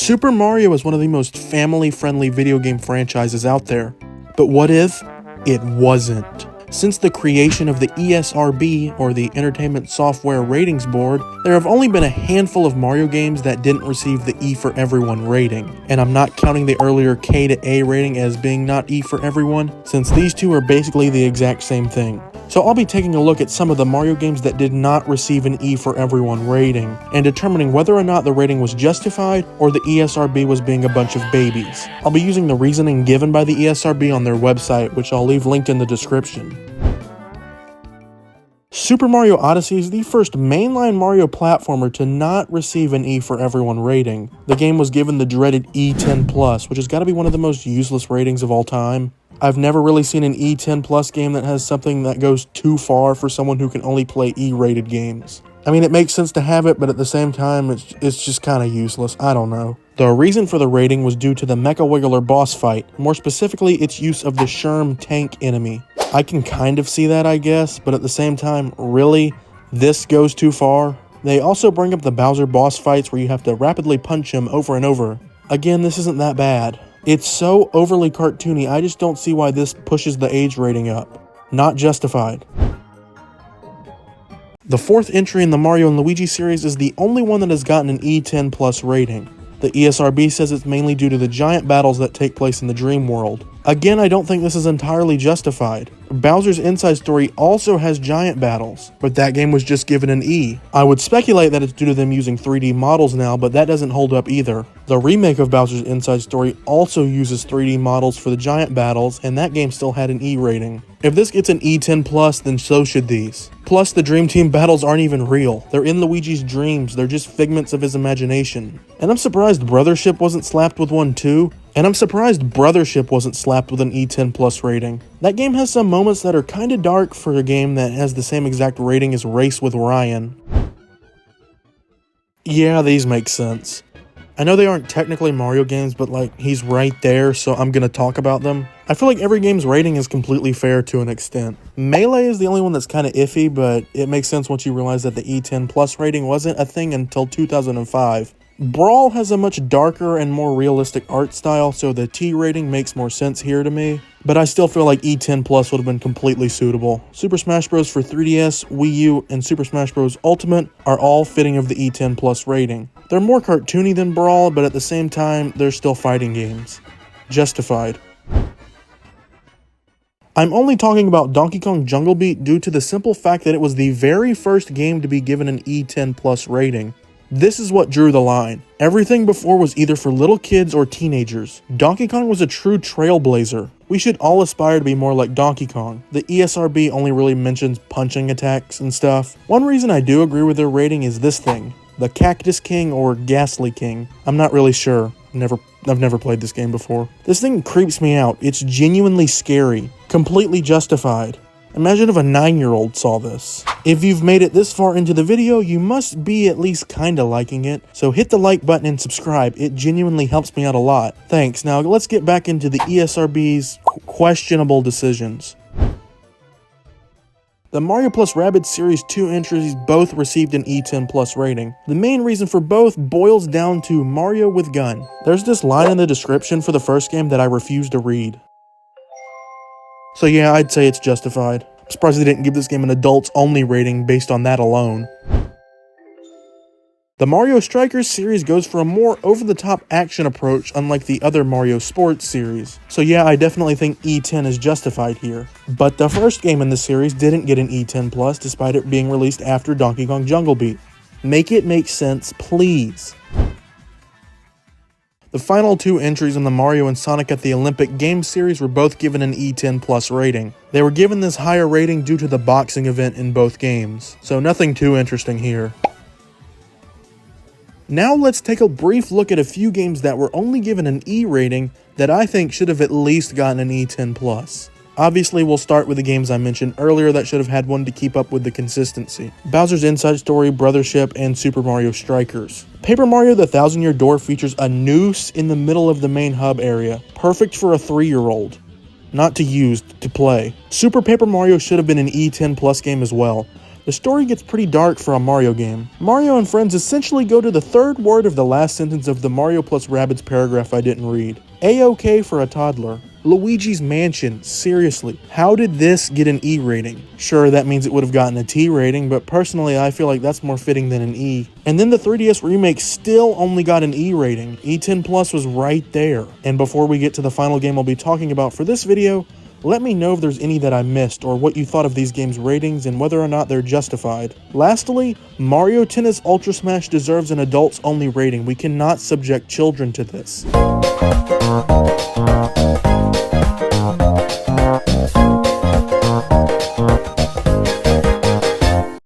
Super Mario is one of the most family-friendly video game franchises out there. But what if it wasn't? Since the creation of the ESRB, or the Entertainment Software Ratings Board, there have only been a handful of Mario games that didn't receive the E for Everyone rating. And I'm not counting the earlier K to A rating as being not E for Everyone, since these two are basically the exact same thing. So I'll be taking a look at some of the Mario games that did not receive an E for Everyone rating, and determining whether or not the rating was justified or the ESRB was being a bunch of babies. I'll be using the reasoning given by the ESRB on their website, which I'll leave linked in the description. Super Mario Odyssey is the first mainline Mario platformer to not receive an E for Everyone rating. The game was given the dreaded E10+, which has got to be one of the most useless ratings of all time. I've never really seen an E10+ game that has something that goes too far for someone who can only play E-rated games. I mean, it makes sense to have it, but at the same time, it's just kind of useless. I don't know. The reason for the rating was due to the Mecha Wiggler boss fight, more specifically its use of the Sherm tank enemy. I can kind of see that, I guess, but at the same time, really? This goes too far? They also bring up the Bowser boss fights where you have to rapidly punch him over and over. Again, this isn't that bad. It's so overly cartoony, I just don't see why this pushes the age rating up. Not justified. The fourth entry in the Mario and Luigi series is the only one that has gotten an E10+ rating. The ESRB says it's mainly due to the giant battles that take place in the Dream World. Again, I don't think this is entirely justified. Bowser's Inside Story also has giant battles, but that game was just given an E. I would speculate that it's due to them using 3D models now, but that doesn't hold up either. The remake of Bowser's Inside Story also uses 3D models for the giant battles, and that game still had an E rating. If this gets an E10+, then so should these. Plus, the Dream Team battles aren't even real. They're in Luigi's dreams, they're just figments of his imagination. And I'm surprised Brothership wasn't slapped with one too. And I'm surprised Brothership wasn't slapped with an E10+ rating. That game has some moments that are kinda dark for a game that has the same exact rating as Race with Ryan. Yeah, these make sense. I know they aren't technically Mario games, but like, he's right there, so I'm gonna talk about them. I feel like every game's rating is completely fair to an extent. Melee is the only one that's kinda iffy, but it makes sense once you realize that the E10+ rating wasn't a thing until 2005. Brawl has a much darker and more realistic art style, so the T rating makes more sense here to me. But I still feel like E10+ would have been completely suitable. Super Smash Bros. For 3DS, Wii U, and Super Smash Bros. Ultimate are all fitting of the E10+ rating. They're more cartoony than Brawl, but at the same time, they're still fighting games. Justified. I'm only talking about Donkey Kong Jungle Beat due to the simple fact that it was the very first game to be given an E10+ rating. This is what drew the line. Everything before was either for little kids or teenagers. Donkey Kong was a true trailblazer. We should all aspire to be more like Donkey Kong. The ESRB only really mentions punching attacks and stuff. One reason I do agree with their rating is this thing. The Cactus King or Ghastly King. I'm not really sure. I've never played this game before. This thing creeps me out. It's genuinely scary. Completely justified. Imagine if a 9-year-old saw this. If you've made it this far into the video, you must be at least kinda liking it. So hit the like button and subscribe. It genuinely helps me out a lot. Thanks. Now let's get back into the ESRB's questionable decisions. The Mario plus Rabbids Series 2 entries both received an E10+ rating. The main reason for both boils down to Mario with gun. There's this line in the description for the first game that I refuse to read. So yeah, I'd say it's justified. I'm surprised they didn't give this game an adults-only rating based on that alone. The Mario Strikers series goes for a more over-the-top action approach unlike the other Mario Sports series. So yeah, I definitely think E10 is justified here. But the first game in the series didn't get an E10+ despite it being released after Donkey Kong Jungle Beat. Make it make sense, please. The final two entries in the Mario and Sonic at the Olympic Games series were both given an E10+ rating. They were given this higher rating due to the boxing event in both games, so nothing too interesting here. Now let's take a brief look at a few games that were only given an E rating that I think should have at least gotten an E10+. Obviously, we'll start with the games I mentioned earlier that should have had one to keep up with the consistency. Bowser's Inside Story, Brothership, and Super Mario Strikers. Paper Mario The Thousand Year Door features a noose in the middle of the main hub area. Perfect for a 3-year-old. Not to use, to play. Super Paper Mario should have been an E10+ game as well. The story gets pretty dark for a Mario game. Mario and friends essentially go to the third word of the last sentence of the Mario plus Rabbids paragraph I didn't read. A-OK for a toddler. Luigi's Mansion, seriously, how did this get an E rating? Sure, that means it would have gotten a T rating, but personally I feel like that's more fitting than an E. And then the 3DS remake still only got an E rating. E10 Plus was right there. And before we get to the final game I'll be talking about for this video, let me know if there's any that I missed or what you thought of these games' ratings and whether or not they're justified. Lastly, Mario Tennis Ultra Smash deserves an adults-only rating. We cannot subject children to this.